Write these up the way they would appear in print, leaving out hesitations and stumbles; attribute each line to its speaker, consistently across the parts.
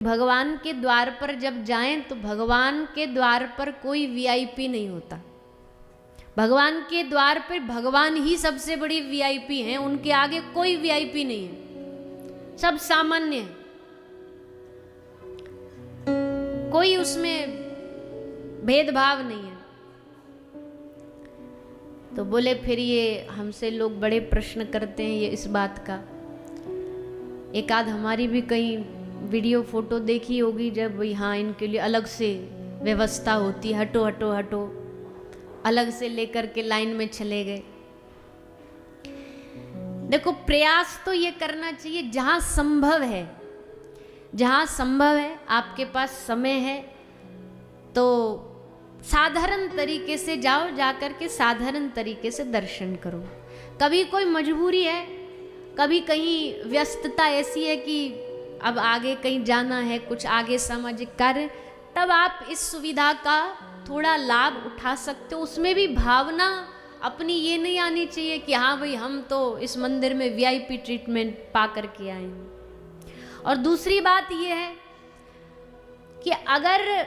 Speaker 1: भगवान के द्वार पर जब जाएं तो भगवान के द्वार पर कोई वीआईपी नहीं होता। भगवान के द्वार पर भगवान ही सबसे बड़ी वीआईपी हैं, उनके आगे कोई वीआईपी नहीं है, सब सामान्य है, कोई उसमें भेदभाव नहीं है। तो बोले फिर ये हमसे लोग बड़े प्रश्न करते हैं ये इस बात का। एक आध हमारी भी कहीं वीडियो फोटो देखी होगी जब यहाँ इनके लिए अलग से व्यवस्था होती, हटो हटो हटो, अलग से लेकर के लाइन में चले गए। देखो प्रयास तो ये करना चाहिए जहां संभव है, जहां संभव है, आपके पास समय है तो साधारण तरीके से जाओ, जाकर के साधारण तरीके से दर्शन करो। कभी कोई मजबूरी है, कभी कहीं व्यस्तता ऐसी है कि अब आगे कहीं जाना है, कुछ आगे सामाजिक कार्य, तब आप इस सुविधा का थोड़ा लाभ उठा सकते हो। उसमें भी भावना अपनी ये नहीं आनी चाहिए कि हाँ भाई हम तो इस मंदिर में वीआईपी ट्रीटमेंट पा करके आए हैं। और दूसरी बात ये है कि अगर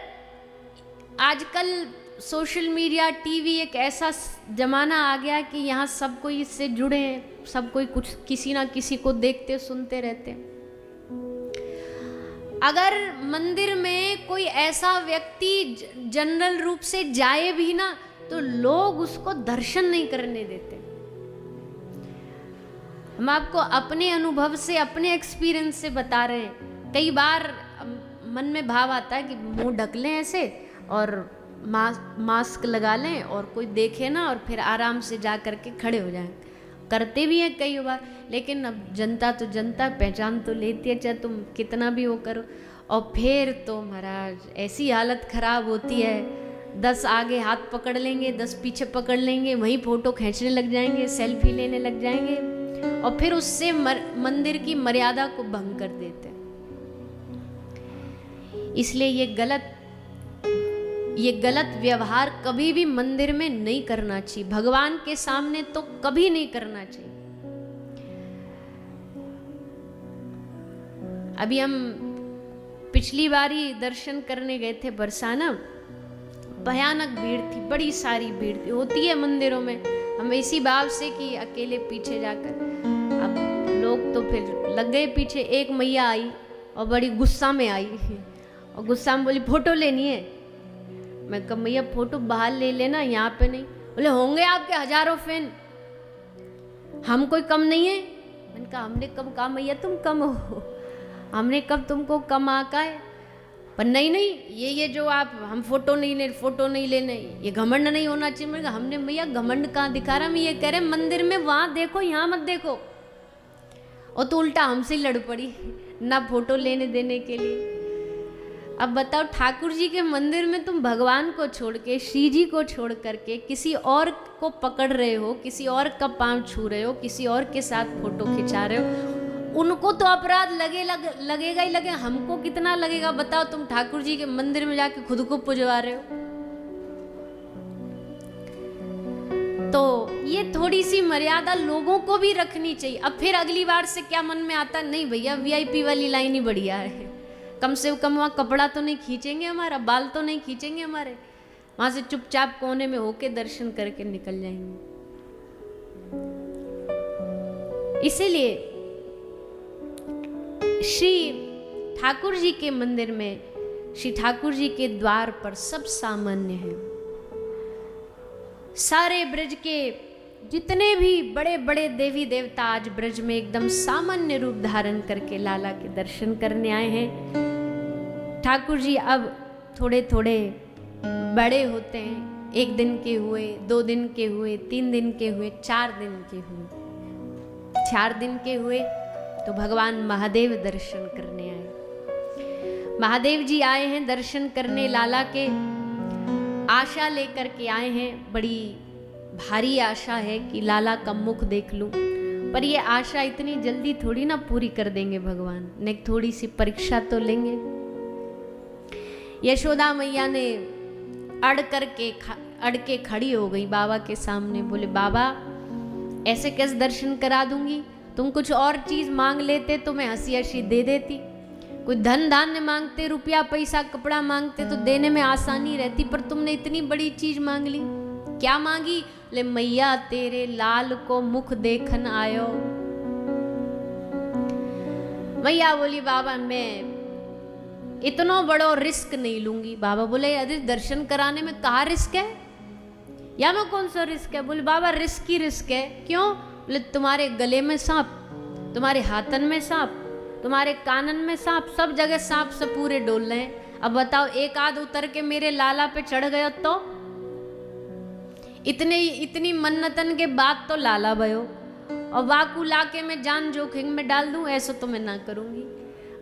Speaker 1: आजकल सोशल मीडिया, टीवी एक ऐसा जमाना आ गया कि यहाँ सब कोई इससे जुड़े हैं, सब कोई कुछ किसी ना किसी को देखते सुनते रहते हैं। अगर मंदिर में कोई ऐसा व्यक्ति जनरल रूप से जाए भी ना तो लोग उसको दर्शन नहीं करने देते। हम आपको अपने अनुभव से, अपने एक्सपीरियंस से बता रहे हैं। कई बार मन में भाव आता है कि मुंह ढक लें ऐसे और मास्क लगा लें और कोई देखे ना, और फिर आराम से जा करके खड़े हो जाएं। करते भी हैं कई बार, लेकिन अब जनता तो जनता पहचान तो लेती है, चाहे तुम कितना भी वो करो। और फिर तो महाराज ऐसी हालत खराब होती है, 10 आगे हाथ पकड़ लेंगे, 10 पीछे पकड़ लेंगे, वहीं फोटो खींचने लग जाएंगे, सेल्फी लेने लग जाएंगे और फिर उससे मंदिर की मर्यादा को भंग कर देते हैं। इसलिए ये गलत व्यवहार कभी भी मंदिर में नहीं करना चाहिए, भगवान के सामने तो कभी नहीं करना चाहिए। अभी हम पिछली बार ही दर्शन करने गए थे बरसाना, भयानक भीड़ थी, बड़ी सारी भीड़ थी, होती है मंदिरों में। हम इसी भाव से कि अकेले पीछे जाकर, अब लोग तो फिर लग गए पीछे। एक मैया आई और बड़ी गुस्सा में आई और गुस्सा में बोली फोटो लेनी है। मैं कहा मैया फोटो बाहर ले लेना, यहाँ पे नहीं। बोले होंगे आपके हजारों फैन, हम कोई कम नहीं है। मैंने कहा हमने कम कहा मैया, तुम कम हो, हमने कब तुमको कम आका है। पर नहीं नहीं, ये जो आप हम फोटो नहीं लेने, ये घमंड नहीं होना चाहिए। मैंने कहा हमने मैया घमंड कहाँ दिखा रहा, हम ये कह रहे मंदिर में वहाँ देखो, यहाँ मत देखो। और तो उल्टा हमसे लड़ पड़ी ना फोटो लेने देने के लिए। अब बताओ, ठाकुर जी के मंदिर में तुम भगवान को छोड़ के, श्री जी को छोड़ करके किसी और को पकड़ रहे हो, किसी और का पांव छू रहे हो, किसी और के साथ फोटो खिंचा रहे हो। उनको तो अपराध लगेगा ही लगेगा, हमको कितना लगेगा बताओ। तुम ठाकुर जी के मंदिर में जाके खुद को पुजवा रहे हो। तो ये थोड़ी सी मर्यादा लोगों को भी रखनी चाहिए। अब फिर अगली बार से क्या मन में आता, नहीं भैया वीआईपी वाली लाइन ही बढ़िया है, कम से कम वहाँ कपड़ा तो नहीं खींचेंगे हमारा, बाल तो नहीं खींचेंगे हमारे, वहां से चुपचाप कोने में होके दर्शन करके निकल जाएंगे। इसीलिए श्री ठाकुर जी के मंदिर में, श्री ठाकुर जी के द्वार पर सब सामान्य है। सारे ब्रज के जितने भी बड़े बड़े देवी देवता आज ब्रज में एकदम सामान्य रूप धारण करके लाला के दर्शन करने आए हैं। ठाकुर जी अब थोड़े थोड़े बड़े होते हैं, 1 दिन के हुए, 2 दिन के हुए, 3 दिन के हुए, 4 दिन के हुए। 4 दिन के हुए तो भगवान महादेव दर्शन करने आए। महादेव जी आए हैं दर्शन करने, लाला के आशा लेकर के आए हैं। बड़ी भारी आशा है कि लाला का मुख देख लूं, पर ये आशा इतनी जल्दी थोड़ी ना पूरी कर देंगे भगवान, ने थोड़ी सी परीक्षा तो लेंगे। यशोदा मैया ने अड़ के खड़ी हो गई बाबा के सामने। बोले बाबा ऐसे कैसे दर्शन करा दूंगी, तुम कुछ और चीज मांग लेते तो मैं हंसी हंसी दे देती। कोई धन धान्य मांगते, रुपया पैसा कपड़ा मांगते तो देने में आसानी रहती, पर तुमने इतनी बड़ी चीज मांग ली। क्या मांगी? ले मैया तेरे लाल को मुख देखन आयो। मैया बोली बाबा मैं इतना बड़ो रिस्क नहीं लूंगी। बाबा बोले अरे दर्शन कराने में कहाँ रिस्क है, या में कौन सा रिस्क है? बोले बाबा रिस्क ही रिस्क है। क्यों? बोले तुम्हारे गले में सांप, तुम्हारे हाथन में सांप, तुम्हारे कानन में सांप, सब जगह सांप से पूरे डोल रहे हैं। अब बताओ एक आध उतर के मेरे लाला पे चढ़ गयो तो इतनी मन्नतन के बाद तो लाला भयो, और वाकू लाके मैं जान जोखिम में डाल दूं, ऐसा तो मैं ना करूंगी।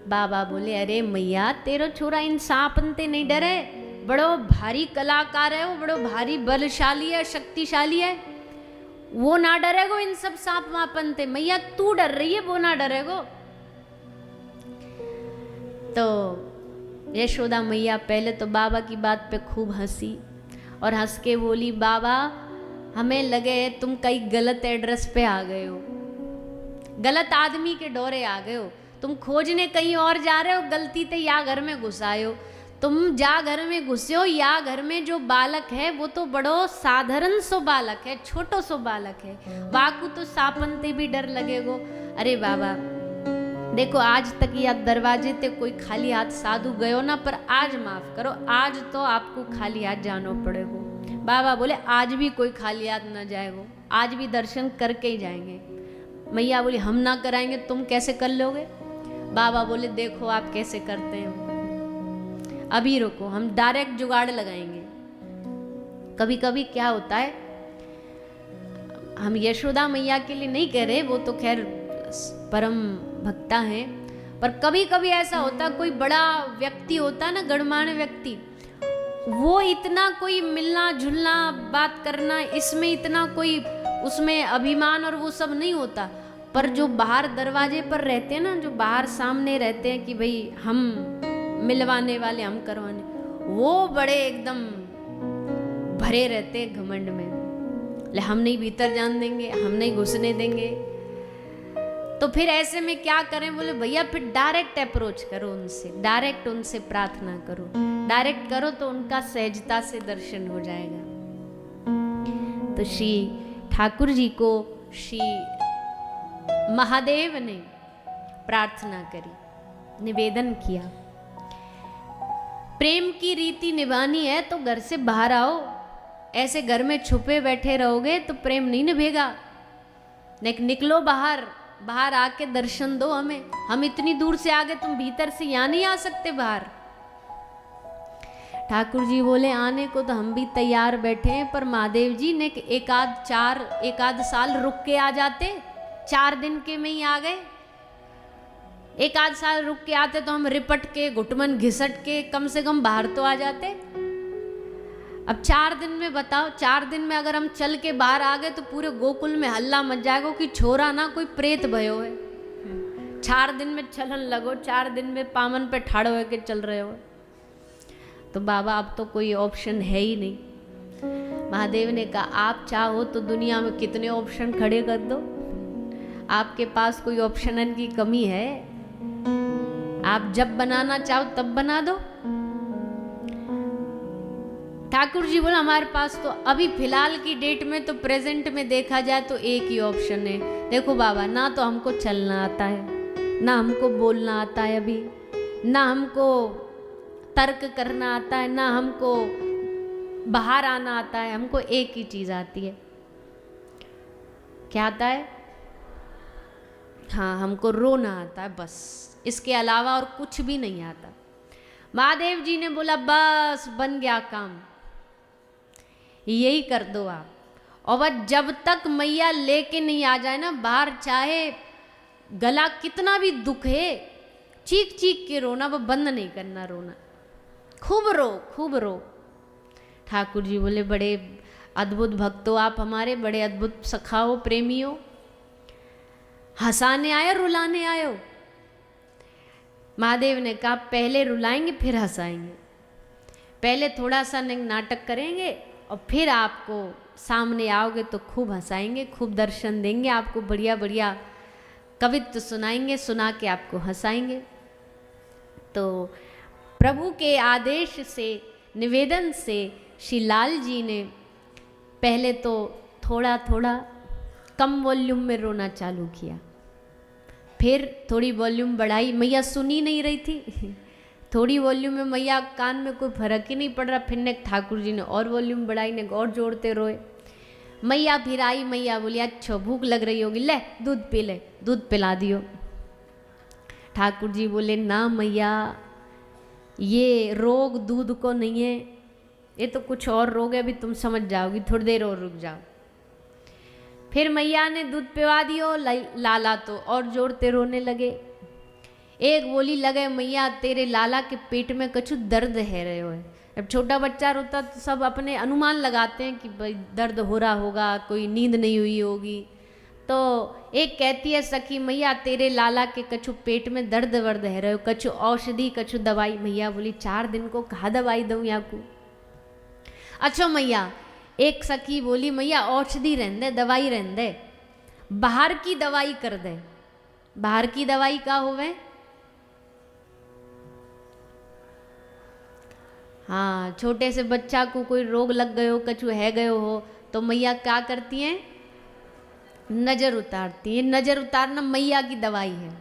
Speaker 1: बाबा बोले अरे मैया तेरो छोरा इन सांपन ते नहीं डरे, बड़ो भारी कलाकार है वो, बड़ो भारी बलशाली है, शक्तिशाली है, वो ना डरेगो इन सब सांप वापन ते। मैया तू डर रही है, वो ना डरेगो। तो यशोदा मैया पहले तो बाबा की बात पे खूब हंसी और हंस के बोली बाबा हमें लगे तुम कई गलत एड्रेस पे आ गए हो, गलत आदमी के डोरे आ गए हो, तुम खोजने कहीं और जा रहे हो, गलती से या घर में घुस आए हो। तुम जा घर में घुसे हो, या घर में जो बालक है वो तो बड़ो साधारण सो बालक है, छोटो सो बालक है, वाकू तो सापनते भी डर लगेगो। अरे बाबा देखो आज तक या दरवाजे ते कोई खाली हाथ साधु गयो ना, पर आज माफ करो, आज तो आपको खाली हाथ जानो पड़ेगो। बाबा बोले आज भी कोई खाली हाथ ना जाएगो, आज भी दर्शन करके ही जाएंगे। मैया बोली हम ना कराएंगे, तुम कैसे कर लोगे? बाबा बोले देखो आप कैसे करते हो, अभी रुको हम डायरेक्ट जुगाड़ लगाएंगे। कभी कभी क्या होता है, हम यशोदा मैया के लिए नहीं कह रहे, वो तो खैर परम भक्ता है, पर कभी कभी ऐसा होता है कोई बड़ा व्यक्ति होता है ना, गणमान्य व्यक्ति, वो इतना कोई मिलना जुलना बात करना इसमें इतना कोई उसमें अभिमान और वो सब नहीं होता, पर जो बाहर दरवाजे पर रहते हैं ना, जो बाहर सामने रहते हैं कि भाई हम मिलवाने वाले, हम करवाने, वो बड़े एकदम भरे रहते घमंड में, ले हम नहीं भीतर जान देंगे, हम नहीं घुसने देंगे। तो फिर ऐसे में क्या करें? बोले भैया फिर डायरेक्ट अप्रोच करो उनसे, डायरेक्ट उनसे प्रार्थना करो, डायरेक्ट करो तो उनका सहजता से दर्शन हो जाएगा। तो श्री ठाकुर जी को श्री महादेव ने प्रार्थना करी, निवेदन किया, प्रेम की रीति निभानी है तो घर से बाहर आओ, ऐसे घर में छुपे बैठे रहोगे तो प्रेम नहीं निभेगा। निकलो बाहर, बाहर आके दर्शन दो हमें, हम इतनी दूर से आ गए, तुम भीतर से यहाँ नहीं आ सकते बाहर। ठाकुर जी बोले आने को तो हम भी तैयार बैठे हैं, पर महादेव जी ने एक आध साल रुक के आ जाते, 4 दिन के में ही आ गए, एक आध साल रुक के आते तो हम रिपट के घुटमन घिसट के कम से कम बाहर तो आ जाते। अब 4 दिन में बताओ, 4 दिन में अगर हम चल के बाहर आ गए तो पूरे गोकुल में हल्ला मच जाएगा कि छोरा ना कोई प्रेत भयो है। 4 दिन में चलन लगो, 4 दिन में पामन पे ठाड़ो है के चल रहे हो। तो बाबा अब तो कोई ऑप्शन है ही नहीं। महादेव ने कहा आप चाहो तो दुनिया में कितने ऑप्शन खड़े कर दो, आपके पास कोई ऑप्शन की कमी है? आप जब बनाना चाहो तब बना दो। ठाकुर जी बोला हमारे पास तो अभी फिलहाल की डेट में तो प्रेजेंट में देखा जाए तो एक ही ऑप्शन है। देखो बाबा, ना तो हमको चलना आता है, ना हमको बोलना आता है अभी, ना हमको तर्क करना आता है, ना हमको बाहर आना आता है। हमको एक ही चीज आती है। क्या आता है? हाँ, हमको रोना आता है, बस। इसके अलावा और कुछ भी नहीं आता। महादेव जी ने बोला बस बन गया काम, यही कर दो आप। और वह जब तक मैया लेके नहीं आ जाए ना बाहर, चाहे गला कितना भी दुखे, चीख चीख के रोना, वह बंद नहीं करना रोना, खूब रो खूब रो। ठाकुर जी बोले बड़े अद्भुत भक्त हो आप हमारे, बड़े अद्भुत सखा हो, प्रेमी हो, हंसाने आए रुलाने आए हो। महादेव ने कहा पहले रुलाएंगे फिर हंसाएंगे, पहले थोड़ा सा नाटक करेंगे और फिर आपको सामने आओगे तो खूब हंसाएंगे, खूब दर्शन देंगे, आपको बढ़िया बढ़िया कवित्व सुनाएंगे, सुना के आपको हंसाएंगे। तो प्रभु के आदेश से, निवेदन से श्री लाल जी ने पहले तो थोड़ा थोड़ा कम वॉल्यूम में रोना चालू किया, फिर थोड़ी वॉल्यूम बढ़ाई, मैया सुनी नहीं रही थी। थोड़ी वॉल्यूम में मैया कान में कोई फर्क ही नहीं पड़ रहा, फिर ने ठाकुर जी ने और वॉल्यूम बढ़ाई, ने और जोड़ते रोए। मैया फिर आई, मैया बोली अच्छा भूख लग रही होगी, ले दूध पी ले, दूध पिला दियो। ठाकुर जी बोले ना मैया, ये रोग दूध को नहीं है, ये तो कुछ और रोग है, अभी तुम समझ जाओगी, थोड़ी देर और रुक जाओ। फिर मैया ने दूध पिवा दियो, लाला तो और जोड़ते रोने लगे। एक बोली लगे मैया तेरे लाला के पेट में कछु दर्द है रहे हो। अब छोटा बच्चा रोता तो सब अपने अनुमान लगाते हैं कि भाई दर्द हो रहा होगा, कोई नींद नहीं हुई होगी। तो एक कहती है सखी मैया तेरे लाला के कछु पेट में दर्द वर्द है रहे हो, कछु औषधि कछु दवाई। मैया बोली 4 दिन को कहा दवाई दूँ यहाँ को। अच्छा मैया, एक सखी बोली मैया औषधि रहने दे, दवाई रहने दे, बाहर की दवाई कर दे। बाहर की दवाई का होवे? हाँ, छोटे से बच्चा को कोई रोग लग गयो, कछु है गयो हो, तो मैया क्या करती हैं? नजर उतारती है। नजर उतारना मैया की दवाई है।